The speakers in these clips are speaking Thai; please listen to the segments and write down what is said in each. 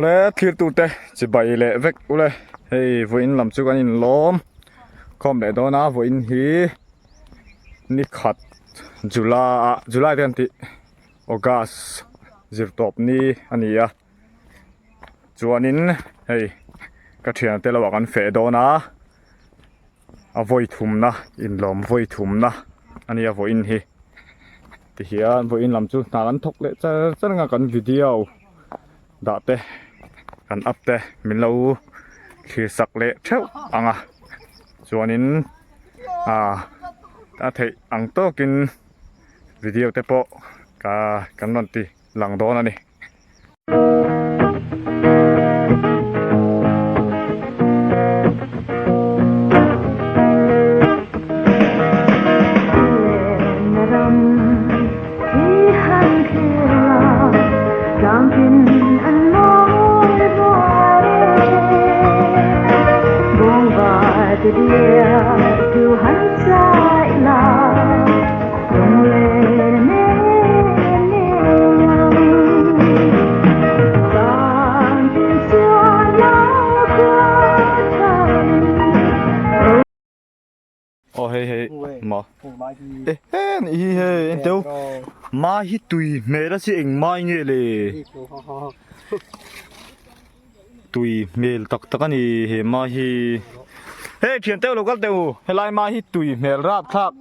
เลยทีตัวเตะจะไปเละเวกเลยเฮ้ยวันลำจุกันอินล้อมคอมเดโดนะวันฮีนี่ขัดจุลาเดือนที่ออกัสจิบตบนี่อันนี้อะจวนนินเฮ้ยก็เทียนเตลว่ากันเฟโดนะอวัยทุ่มนะอินล้อมวัยทุ่มนะอันนี้วันฮีที่เฮียวันลำจุนากันทกเละจะงานกันวิดีโอดาเตกันอัพเตมินเราคือสักเละเท่าอังอ่ะส่วนนี้ถ้าเทอังโตกินวิดีโอเตปโกกันนอนตีหลังโดนนี่โอ้เฮ้ยมาเอ๊ะนี่เฮ้ยเดี๋ยวมาฮิตุยเมล่าสิเองมาเงี้ยเลยตุยเมลตักกันนี่เฮมาฮิเฮ้ยเพียงเต้าลูกก็เต้าเฮลัยมาฮิตุยเมลราบครับ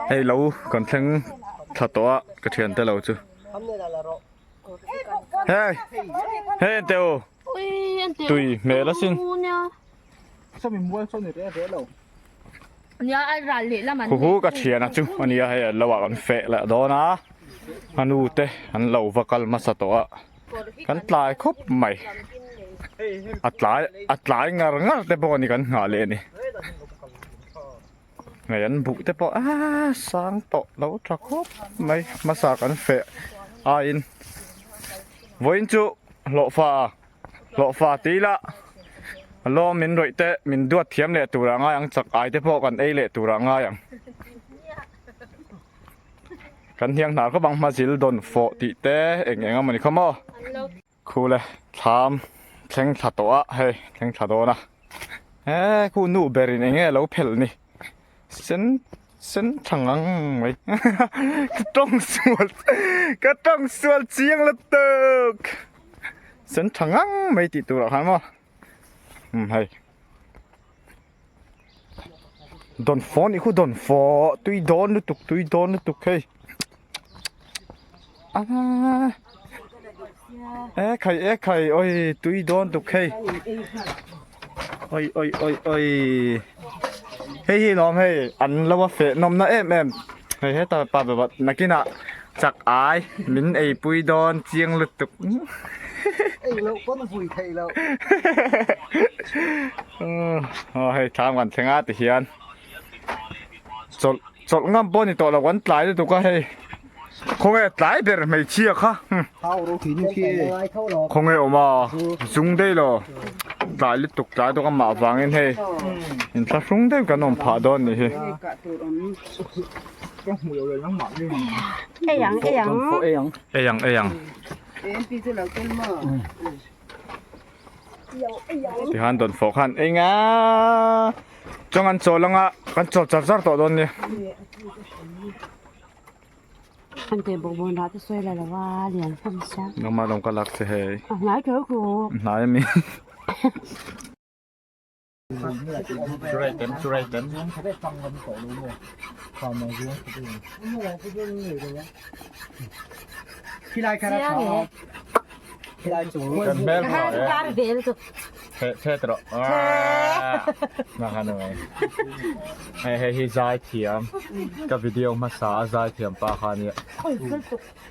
เฮ้ยเราก่อนทั้งถ้าตัวกระเทียนเต้าเราจูเฮ้ยเต้าตุยเมล่าสิsao mình mua sao này thế đâu nhớ ai ra lệ là mà hú cái chuyện à chú anh nhớ hay là vào con phệ là đó na anh u tê anh lẩu và cal masato kan tlai khop mai atlai ngar te bo ni kan nga le ni ngày anh bu te po sang to lâu tra khop mai masa kan phệ in voin chu lộ pha tí la lo mình rồi te mình đuốt thiếm lệ tủ ra ngay ăn chặt ai te po còn ai lệ tủ ra ngay ănกันเฮียงหนาก็บังมาจิลโดนโฟติเตเองมันเขามาคูเลยทำแข่งขัดตัวเฮ้ยแข่งขัดตัวนะคูนูเบรินเองเราเพลนี่ฉันช่างงังไหมก็ต้องสวดเสียงละตึกฉันช่างงังไม่ติดตัวหรอกฮะมั้งเฮ้ยโดนโฟนี่คูโดนโฟตุยโดนนุตุกเฮ้ยไข่โอ้ยตุยโดนตุกเฮ้ยโอ้ยเฮ้ยน้องเฮ้ยอันละว่าเฟะนมนะเอ็มเฮ้ยตาปาแบบว่านักกินอ่ะจักอายมินไอปุยโดนเจียงลุตุกเราก็ต้องปุยไทยแล้วเฮ้ยทำกันทั้งอาทิตย์เฮียนจดงามปนนี่ตัวละวันตายเลยตุกก็เฮ้ยคงไอ้ตายเบอร์ไม่เชี่ยค่ะคงไอ้ออกมาซุงได้หรอตายลิตุกตายตัวก็มาฟังเองเฮ้ยอินทราซุงได้กันน้องผ่าดอนนี่เฮ้ยเอ้ยังที่ฮันโดนโฟกันเอ้งจังอันโจลังกันโจจับจับตัวโดนเนี่ยanh tìm bộ môn đó tôi xoay là qua liền không sao nó mà đồng cả lạc sẽ hay nói chỗ của nói mi churai tấn khi lại cái đó khi lại chủ cần bel cái về rồi thế rồi mà hắn rồi hay giải thiểm cái video mà xả giải thiểm ba han nhỉ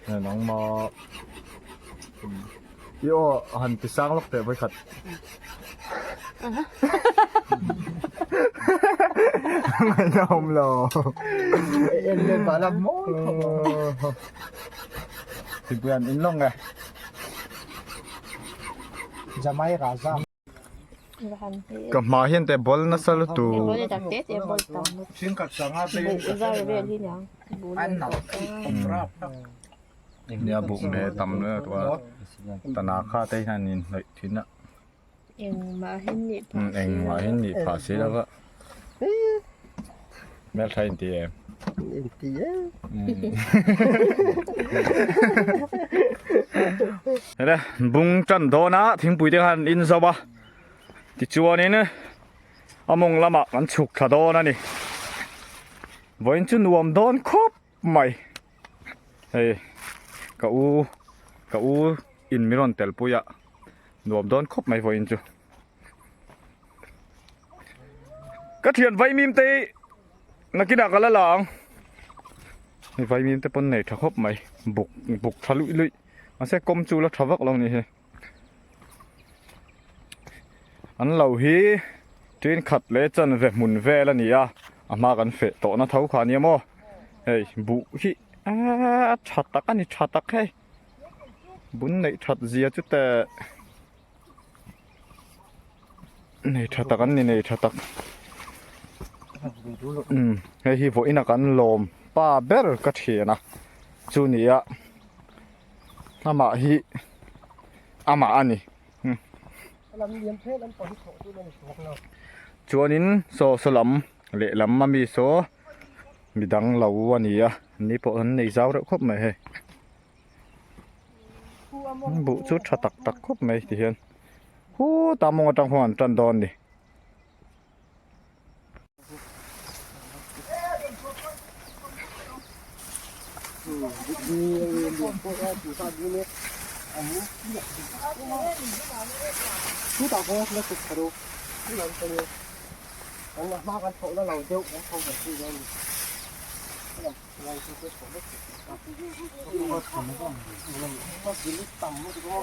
nóng mà yo hắn bị sang lúc đấy với khát mày nóng lo em lên bảo làm mốt thì bây giờ in lông nàyจะไม่ราซา กับมาเห็นแต่บอลนั่นสรุปตัว em bố chặt tết em bố tầm xin cắt sang hai bố bên ra về đi nhở bố ăn nào không ráp đâu เนี่ยบุกเดต่ำเลยตัวตนาค่าเต้ทันนินเลยทิ้งอ่ะ em mà hết nhịp เองมาเห็นนี่ผ่าสีแล้วก็แม่ไทยตีเอง em tí á เห็นไหมบุงจันโดนะทิ้งปุ๋ยที่หันอินซะบ่ที่จัวนี้เนี่ยอามงละมากันฉุกขะโดนะนี่วันจุนวมโดนครบไหมเฮ้ยกะอูอินมิรอนเตลปุยะนวมโดนครบไหมวันจุก็เทียนไว้มีมตีนักกีฬากันละหลังไว้มีมแต่ปนไหนถ้าครบไหมบุกทะลุลุยมาเสียกลมจูแล้วทวักเรานี่เฮ้อันเหล่าฮีจีนขัดเละจันเวหมุนเวแล้วนี่อ่ะมากันเฟะโตนะเท้าขานี่มั้งเฮ้ยบุฮีชัดตักอันนี้ชัดตักให้บุญในชัดเสียจุดแต่ในชัดตักอันนี้ในชัดตักเฮ้ยพวกอินักกันลมป้าเบลก็เทียนะจูนี่อ่ะอามาฮีอามาอันนี้จวนนี้โซสลัมเละลัมมามีโซมีดังเหลาวันนี้อ่ะนี่พออันนี้เจ้าเราครบไหมเฮ้บุชุดชัดตักครบไหมที่เห็นฮู้ตามมองจังหวะจันดอนดิchú tao có nó sụp rồi cái lần tới ông mà ba con phụ nó lầu tiêu cũng không phải gì đâu này tôi phụ nó không có thầm nó không có gì lúc tầm nó có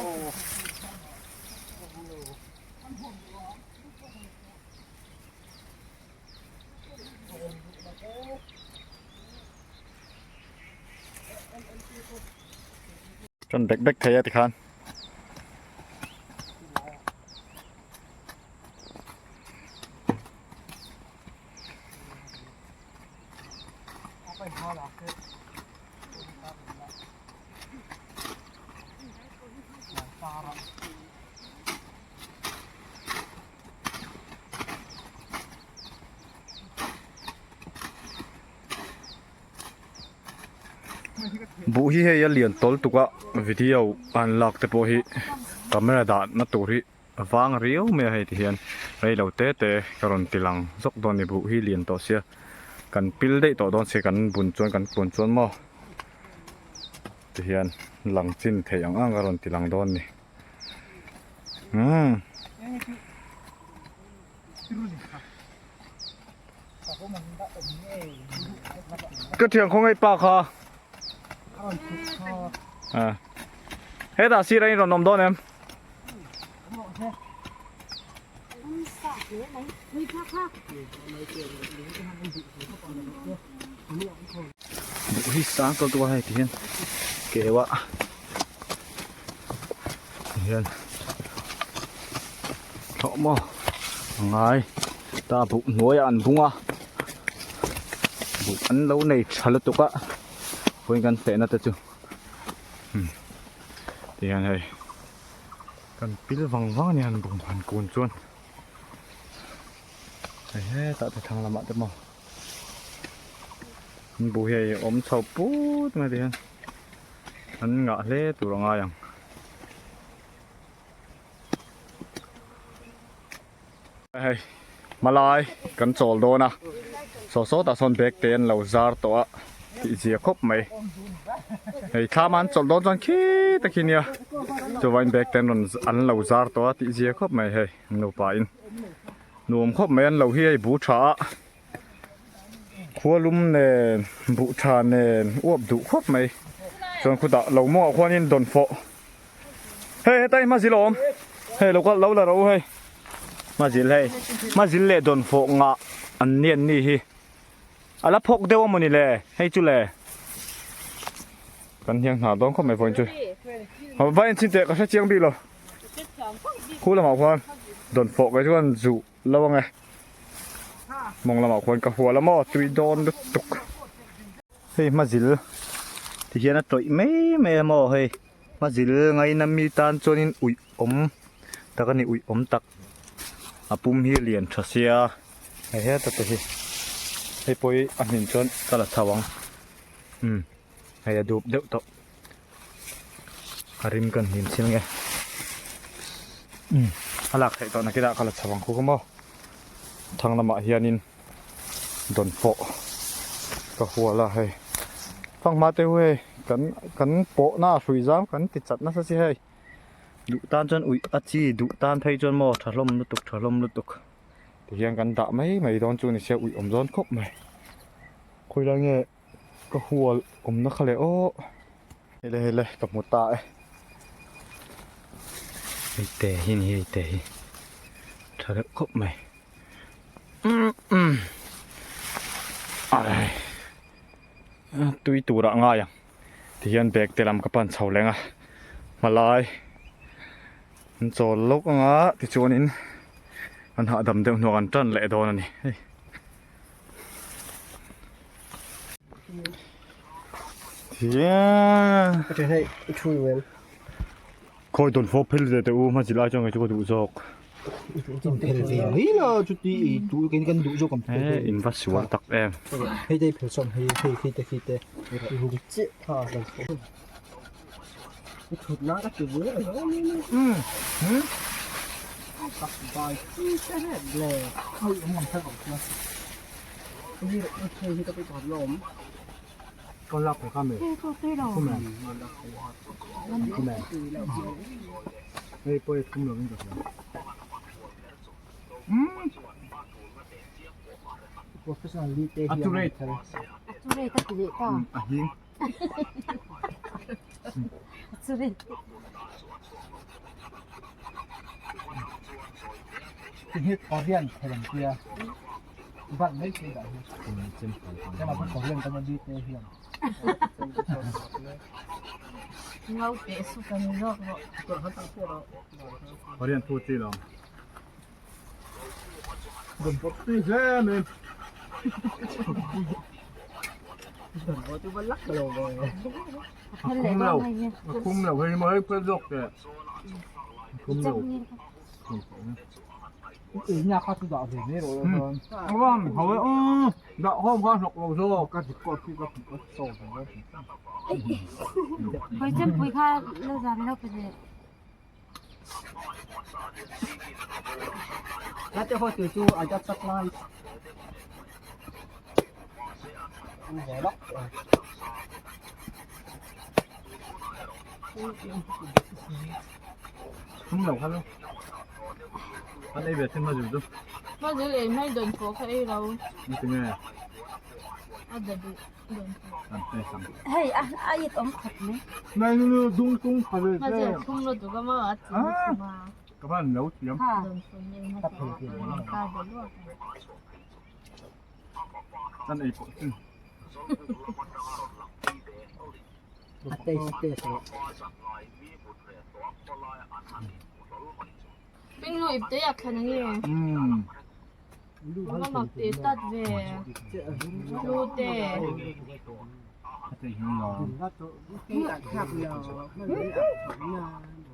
จนเด็กๆเทียติคันบุฮีเฮียเลียนตอลตุกะวิดีโออันลักเตปฮีกำเนิดนัตุรีวางเรียวเมียให้ที่เห็นไอ้เราเตะกรอนติลังซกโดนในบุฮีเลียนต่อเสียกันปิลได้ต่อโดนเสียกันบุญจวนกันบุญจวนมั่ที่เห็นหลังจินเทียงอ่างกรอนติลังโดนนี่ก็เทียงคงไอ้ปากค่ะเฮ้ยตาซีไรเรานมโดนเอ็มบุหิสางตัวให้ที่เห็นเก๋วะที่เห็นเถาะมั่งไงตาบุหน่วยอันบุ้งอ่ะบุอันเล่าในชาลตุกะคุยกันเตะนะแต่จู่ที่เห็นให้กันปิลวังเนี่ยบุ้งพันกูนจวนเฮ้ยตัดไปทางละมัดได้มั้งบุเฮยอมชอบปูดมาดิฮันอันงะเล่ตัวรองอายังเฮ้ยมาลายกันโจลโดนะโซตาซอนเบกเตนเราซาร์ตัวที่เสียครบไหมเฮ้ยข้ามันโจลโดนจนขี้ตะกี้เนี่ยจะวันเบกเตนอันเราซาร์ตัวที่เสียครบไหมเฮ้ยนูปาอินนูมครบไหมอันเราเฮียบูชาขัวลุ่มเนบุชาเนอ้วบดุครบไหมจนคุณตาเรามั่วขัวนี่โดนโฟเฮ้ยไต้มาสิลมเฮ้ยเราก็เราละเราเฮ้ยมาสิเลยมาสิเลยโดนโฟงะอันเนียนนี่ฮิอะไรพกเดียวมันนี่เลยให้จุเลยกันยังหาต้องเข้าไม่พอจุเอาไปจริงๆก็ใช้เจียงบีหรอคู่ละหมาควาน โดนโฟกไว้ช่วงจุแล้วว่าไงมองละหมาคนกับหัวละหม้อตุยโดนตุกเฮ้ยมาจิลที่เฮียน่ะต่อยไม่หม้อเฮ้ยมาจิลไงน้ำมีตานจนินอุยอมตะกันนี่อุยอมตักอาปุ่มฮีเลียนทัศยาไอ้เหี้ยตัดตัวเฮ้ยปอยอันนี้จนตลาดสว่างไอ้ยาดูเดี๋ยวต่อริมกันหินใช่ไหมไงหลักไอ้ตอนนักกีฬาตลาดสว่างคู่กันบ่ทางละหมาเฮียนินโดนโฟก็หัวละเฮ้ยฟังมาเต้เว้ยกันโปะหน้าสุยจ้ามกันติดจัดนะสิเฮ้ยดุตานจนอุยอาจีดุตานไทยจนหม้อถล่มลุตุกที่ยังกันด่าไม่โดนจูนี่เสียอุยอมร้อนครบไหมคุยแล้วเงี้ยก็หัวอมนักเลยโอ้เฮ้ยกับหมดตาเฮ้ยเตะหินเตะถล่มครบไหมอะไรตุยตูระง่ายยังที่ยันแบกเตลำกับปันเสาแรงอ่ะมาลายมันโจรลุกอ่ะที่ชวนินมันหาดำเต็มหัวกันจันแหละโดนนี่เฮียก็จะให้ช่วยเว้นคอยโดนโฟเพลแต่อูมันสิลายจังไงจะก็ดูซอกเพลเวียนี่ล่ะจุดที่ดูกันดูจกันอินวัสวนตักเอ็มให้ได้เพลส่งให้เตดูจิฮ่ากันชุดน้าก็จุดเว้ยตักใบที่แค่เลยเขาอยู่มันเท่ากับนะนี่ไม่ใช่ที่ต้องไปถอดลมก็รับไปข้ามเลยคุ้มแรงเฮ้ยปล่อยคุ้มเลยนี่ก็professionality accurate tak jadi kau. Ahing Sulit. Hit Korean film kia. Bạn mấy cái đó. Cái mà Korean tao đi tới hiện. Ngau pe suka ni rok. Korean food gì đó Đừng có tí thế mình. Đừng có tí bắt lắc đầu rồi. Khung nào hơi mới quen rộng kìa. Khung nào. Ý nhà khác đỏ thì nế rồi. Vâng, hầu đậu hôm qua học đầu rồi. Các thịt có sổ rồi. Bây giờ bây kha lâu dần lâu cái gì. Các cho hồi từ chú ở cho sắp lai. Rẻ đốc. Không đầu không? Anh đây về thêm bao nhiêu Bao nhiêu em hay đồn phố cái đâu? Như thế này. Anh đồn đồn. Đây xong. Hey, ai ông khát mấy? Này nó dung phải rồi. Mà giờ không lo tụi mà ăn mà. Các bạn nấu tiếng. Đồn phố nhưng mà ta đồn luôn. Ăn ấy cũng chừng. Taste rồi. Bên nội tế à khả năng gì? Nó mặc tế tắt về. Lô tế. Thế hình nó.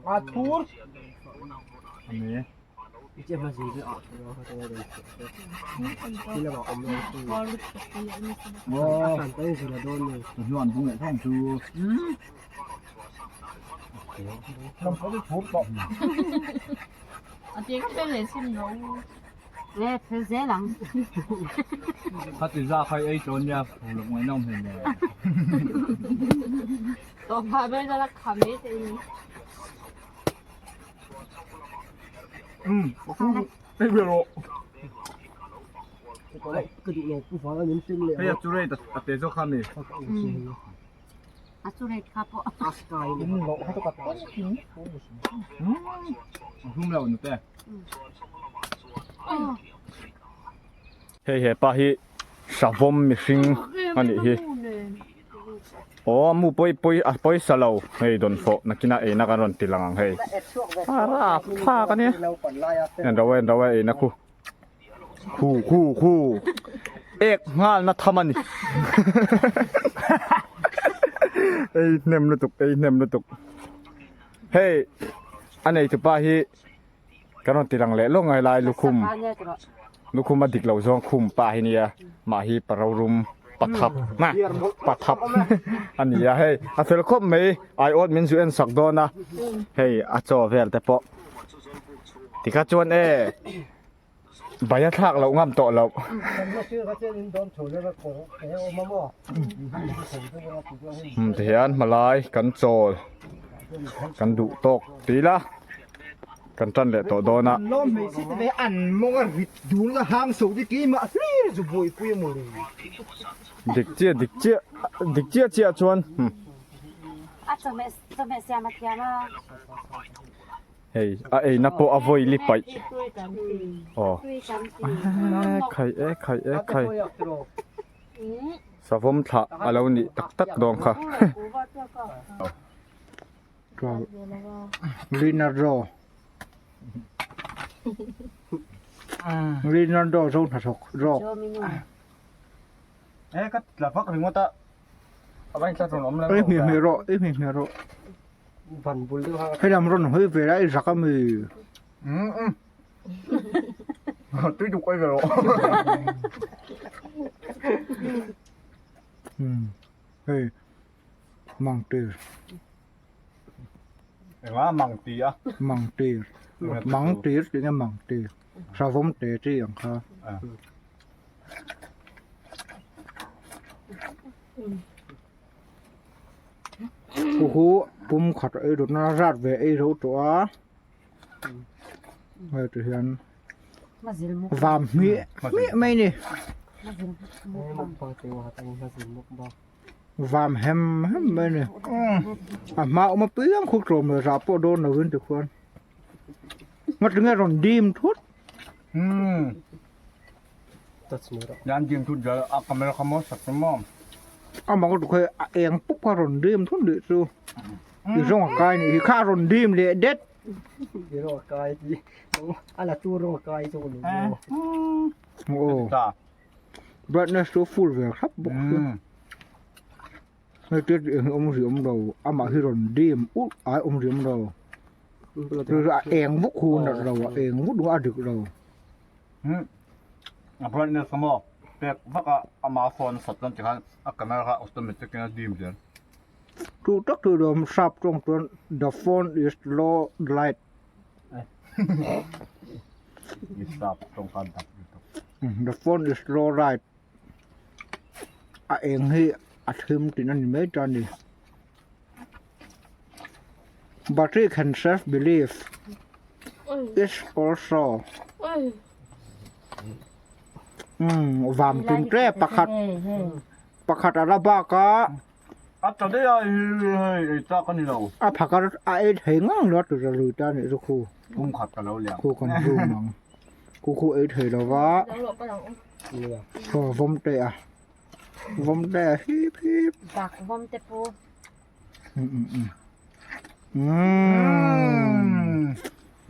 À thua. Anh ấy. Chứ mà gì cứ ọt nó thôi đây. Chỉ là bảo ông nó. Wow, phản tới gì là đôn này. Nhuận cũng lại không chú. Không có cái thuốc bọng. À tiếng bên này xin nấu. Nè, phải dễ lắm. Phát từ ra khai ấy trốn nha, phụ lục ngoài nông hình này. Tôi phải bây giờ là khám ấy thì. Đây biểu lộ. Có lại cái vụ này cũng phải là những tinh liệu. Bây giờ chú đây đặt tế cho khăn này. Asuret kapo. Sky những lộ hay tất cả. Không đâu nữa thế. Hey hey pa hi sa vom mi sing ani hi. oh mu poi salau hei don fo nakina e nakaron tilangang hei para pha ka ne en dawe e na khu ek ngal na thamani ei nem lutuk hei anei tu pa hi karon tilang le lo ngai lai lukhum adik lo zong khum pa hi nia ma hi pararum pathap na pathapอันนี้เฮ้ยอาเซลคบไม่ไอออดมินซูเอ็นสักโดนนะเฮ้ยอาจอเวลแต่ปอที่ข้าชวนใบยาทักเรางามโตเราเทียนมาลายกันโจกันดุตกตีละกันจันเลยโตโดนนะล้อมไม่ใช่แต่ไปอันมองอะไรดูแล้วหางสูงที่กี้มาจะบุยปุยหมดเลยดิกเจียเจียชวนจะไม่เสียมาเทียนะ เฮ้ยไอ้นับโปอโวยลิไปอ๋อใครสาวผมถะอะไรนี่ตักดองค่ะลีนาโดส่งถัดหกรอบก็หลับพักถึงว่าตะเอาไปใส่ถุงน้ำแล้วมีรอพันบุญให้ดำร้อนเฮ้ยเวลาอีสักมือตุ้ยดุไปเลยเฮ้ยมังตีเห็นว่ามังตีอ่ะมังตีถึงจะมังตีสาวผมเตะที่อย่างเขาโอ้โหผมขัดไอ้รถน่ารักเว้ยไอ้รถตัวเฮ้ยทุกท่านวามมีไม่นี่วามแฮมไม่นี่มาเอามาเปรี้ยงคุกโรมเลยรับโปโดนเอาขึ้นทุกคนงัดเงี้ยรอนดีมทุกยันยิงทุนเยอะอ่ะคำเมลคำมอสักสมอมเอามาก็เคยเองปุ๊บก็รอนดีมทุนเดือดดูอยู่ร่างกายนี่ข้ารอนดีมเลยเด็ดอยู่ร่างกายที่อะไรตัวร่างกายตัวนี้โอ้บรัดเนสตัวฟูลเวลครับบุกไม่เกิดเองอมเรียมเราอามาที่รอนดีมอุ๊ไออมเรียมเราเราเองบุกคูนเราเองบุกดูอดึกเราเพราะเนี่ยสมองแต่ว่าก็อามาฟอนสัตว์นั่นจะกันอาการอะไรออสตเมติกนะดีมเดียนทุกตักตัวเดิมสับตรงตัว the phone is low light มีสับตรงกันดับ the phone is low light เองให้อัดหิมตินั่นไม่จันนี่ battery can self believe is also วามกินแร่ประคัดอาราบากะอาจจะได้ไอ้จ้ากันนี่เราผักกาดไอ้เหงงรถจะรู้จ้านี่ทุกคู่คุ้มขัดกันแล้วเลยคู่กันรู้มั้งคู่ไอ้เหเราว่าผมเตะฮิปปากผมเตะปู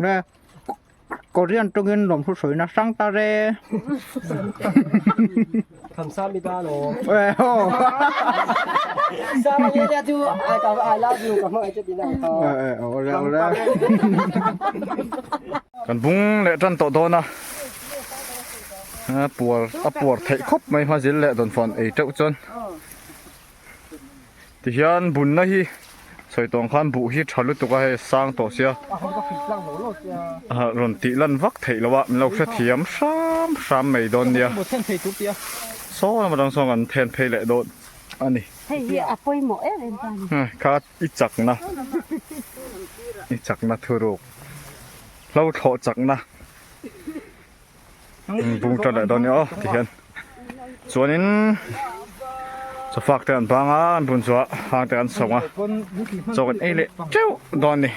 เนี่ยก็เรียนตรงเงินหลวงผู้สวยนะสังตาเร่คำซ้ำไม่ได้หรอเอ้โหซ้ำเยอะๆจู่ไอ้กับไอ้ลาอยู่กับไอ้จะดีนะเอาแล้วกันบุ้งเละจันโตโตนะปวดเทคบไม่พอสิเละโดนฝนไอ้เจ้าจนที่ยันบุญนะฮีใส่ตรงขันบุฮีชัลุตุกให้สร้างตัวเสียรอนติลันวักเทแล้ววะมันเราเสียมซ้ำไม่โดนเดียโซ่มาดังส่งกันแทนเพลเละโดนอันนี้เฮ้ยอ่ะปอยหมอเอ็นกันข้าอีจักนะทุรุกเราโถจักนะบุ้งจัดเลยตอนนี้อ๋อที่เห็นส่วนนี้จะฝากเตือนบางอ่ะบุญสัวหางเตือนส่งอ่ะส่งกันเอเล่เจ้าตอนนี้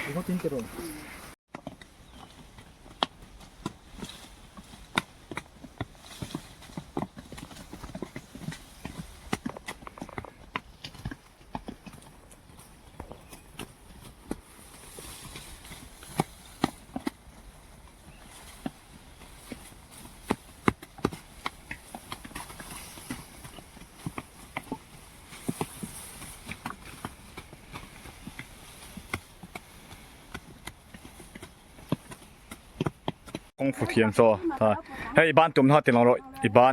công phu thiền so thôi hay iban tụm nó tiền lòng rồi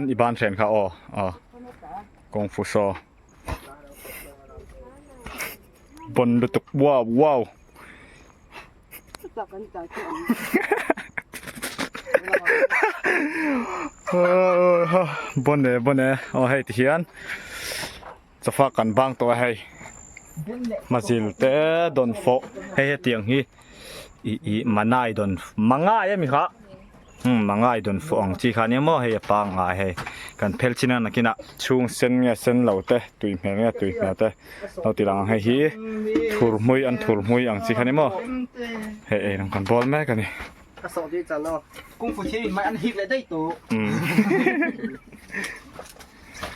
iban sen khá công phu so bồn được tục wow bồn này hay thiềnจะฝากกันบ้างตัวให้มาจิลเตโดนโฟให้เตียงฮีอีมาง่ายโดนมังง่ายมั้ยครับมังง่ายโดนโฟองจีขานี่มั่วให้ปางง่ายให้กันเพลชินันนักกินะช่วงเส้นเงี้ยเส้นเหล่าเตะตุยเงี้ยตุยเงี้ยเตะเราตีหลังให้ฮีถูรมุยอังจีขานี่มั่วให้นังกันบอลแม่กันนี่ก็สอนด้วยจันเนาะกุ้งฟูชีไม่อันฮิตเลยได้ตัว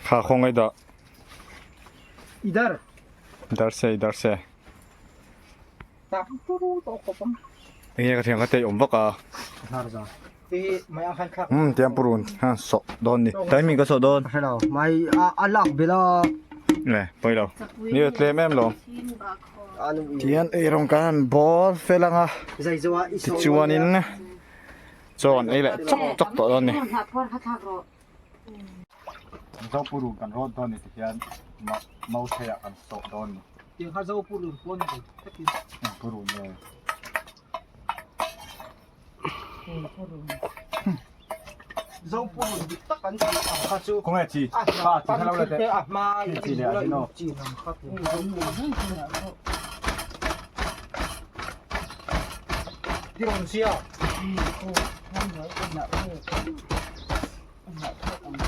ข้าคงไอ้ดอกइधर इधर से ये का thiang ka te om baka tiang purun ha so don ni timing ka so don hello mai alak bila le poi lo ni tle mem lo tian e rong kan ball felanga zai zoa chuanin chon ei le chok to don ni zau purun kan ron don ni tian mau thaya kan so don ni tiếng hát dâu purun pon ni purun le dâu purun tất cả những cái chú không ai chi chỉ thay lâuเลยmà chỉ để gì nó chỉ làm khác đi đồng xia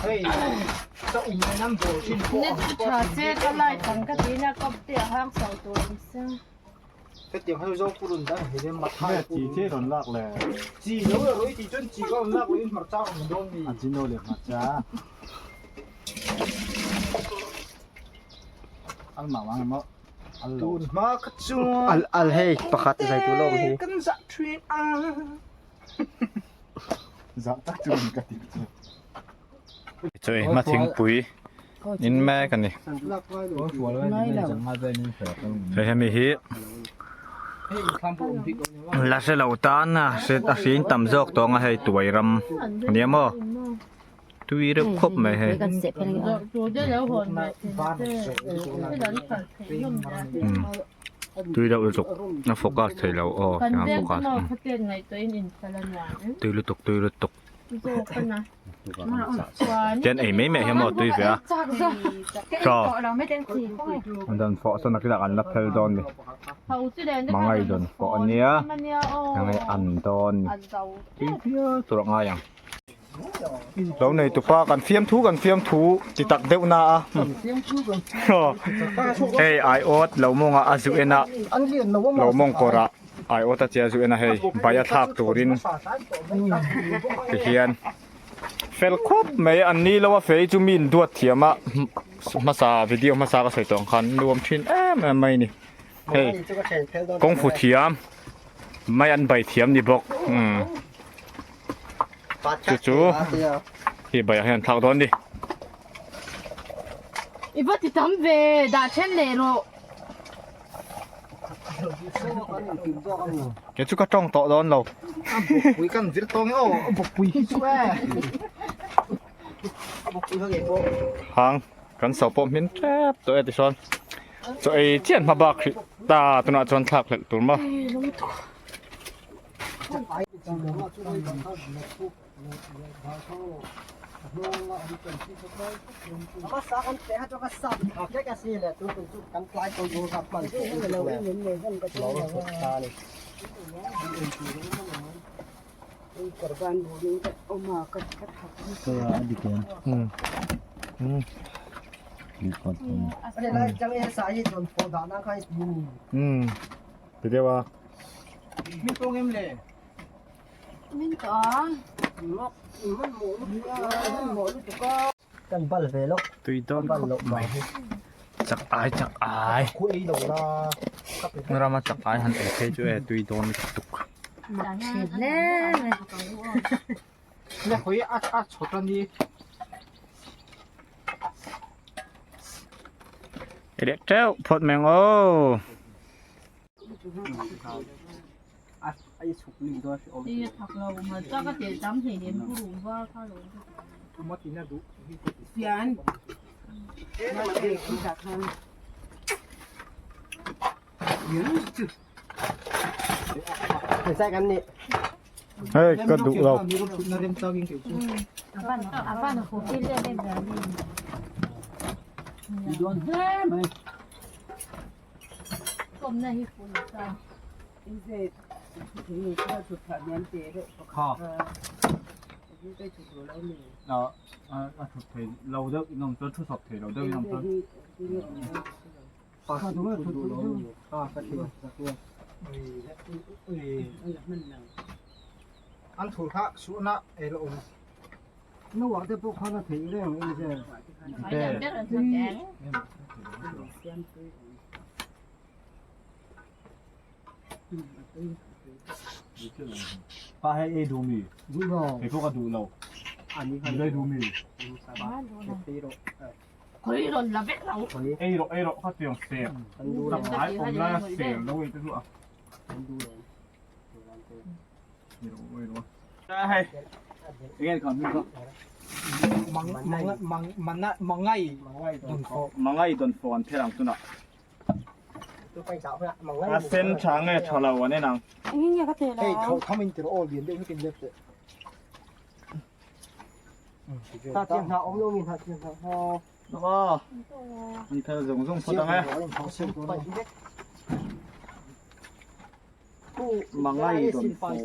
hey sao ung năm rồi xin nét trà chè cái lại thằng cái tí là có tiệm hàng sầu tuổi sao cái tiếng hát dâu purun đã thấy mặt hai chỉ thế đòn lạc lè chỉ nếu là lối thì chân chỉ có lạc lối mặt trao mình đôn đi chỉ nô liệt mặt cha ăn mỏng ăn mỡ ăn tuôn mà cắt chung al hey pakat zai tu lom hi kan za thrin dạ tắt chung cái gì chơi mà tiếng bụi in mẹ cái này phải hay mi hi là sẽ lâu tan à sẽ ta xin tầm dọc to ngay hay tuổi râm nhớ mò tuy được khóc mày hay tuy đâu được nó focus thấy lâu nó focus tuy liên tục tên ấy mấy mẹ hay mò tuy vậy cho anh đàn phò sao nó cái là ăn lấp theo đòn này mang ngay đòn phò anh nhá ngay ăn đòn tụi ngay à lâu này tụi pa cần phiêm thú chỉ tặng đeo na hey ai ốt lâu mong à azu ena lâu mong cora ai ốt ta chia azu ena hey bay thác turin thì hiền fel khop mấy anh ni lâu phải chú min duat thiam á masa video masa cái sợi tòng khăn nuam thin em mày nè hey công phu thiam mấy anh bay thiam đi bọc chú thì bây giờ thao đón đi 이거 뒤담 왜 나쳤네 로 cái chú có trong tọ đón đâu bụi căn giết to nghe bọc bụi chú bọc bụi hơi bộ hàng cần sầu bom miến trap tụi em thì son tụi chuyện mà bạc ta tụi nó chọn thạc lại tụi mà masakan teh atau kasar oke kasih lihat tuh kan fly kau dulu kapan korban bunuh oma kat adiknya ada lagi jangan saya tuan foda nak kau ini jadi apa mình không em lệ mình có kan bal về lúc tùy đón bal lúc mà chắc ai quay đầu ra nó ra mà chắc ai hắn ấy thế chứ tùy đón tục nè quay át chốt đi cái đẹp treo phật mèo ô ai chụp linh đó ông đi thật lâu mà cho cái tiền tắm thì đến khu đủ qua khá lâu mất tí nào đủ Yan. Nó để cũng chặt hơn. Phải sai cái này เฮ้ยก็ดุเรา nó đem tao kinh kiểu chứ à phan nó cũng đi lên lên rồi đi đón thế mày hôm nay hi phụ sao Inse thì nó chụp thật nhắn chế đấy. khó Những cái chụp của lâu mình. đó thực thể lâu đó nông dân thu thập thể lâu đó nông dân đúng rồi cái ăn thủ khác số nạ ấy là nó bảo thế bố con nó thấy đấy mà bây giờ phải làm rất là thằng trẻ ba hay ấy đủ mì vui rồi thì có đủ lâu anh đi đây đủ mì khối rồi là vết lâu ấy rồi phát triển xe tập lái cũng là xe đâu ấy chứ ạ đây nghe còn như không mang ngay tuần phòn thế nào tuần nào tôi phải giáo ạ mà à sen trắng ấy cho lâu này nào Anh nghĩ nhà có thể hey là.เขาทำอินเตอร์โอเลียนได้ไม่เป็นเล็บเลยถ้าเทียมทาอมโนมินถ้าเทียมทาพอ đó mình theo dùng phô tăng ấy mà ngay tuần phòn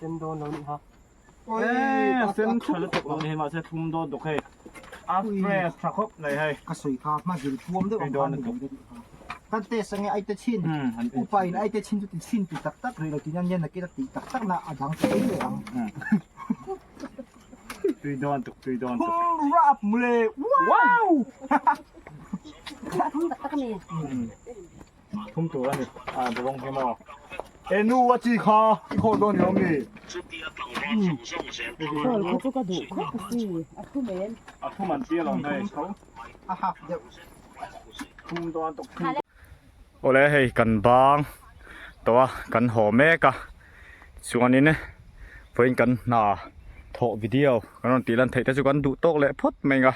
sen đồn nó hả sen chờ được tục này mà sẽ thum đo được hay afre chặt khóc này hay กระสุยคามาอยู่ท่วมด้วยของการตั้งแต่สังเกตไอ้เตชินอุปายไอ้เตชินจุดชินติดตักตักเลยเรากินยันยันนะกินติดตักตักนะอาจังตัวนี้เลยอ่ะ tùy đòn tục รับมือเลยว้าว Không tắt cái này. thum tổ ra thì à bộ rong cái mò enu wa chi kha kho don yo mi Rồi có chút cái đủ khác cái gì. À không bền. à thum man tia lòng này xấu อ่ะฮะเดี๋ยว thum đòn tục โอเลเฮ้ยกันบางตัวกันหอแม่กะส่วนนี้เนี่ยเพื่อนกันหน้าโถวิดีโอกันนตีลันเทแต่ส่วนดูโต๊ะเละพดไม่กะ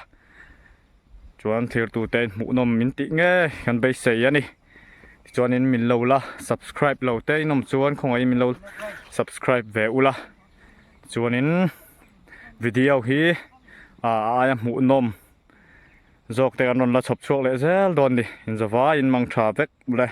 ส่วนเทตูเต้นหมูนมมินติเงี้ยกันไปเสียนี่ส่วนนี้มินเราละ subscribe เราเต้นมส่วนของไอ้มินเรา subscribe เวอุละส่วนนี้วิดีโอฮีหมูนมจอกแต่กันนนละชอบช่วงเลยเซลโดนดิอินจะว่าอินมังชาเวกเลย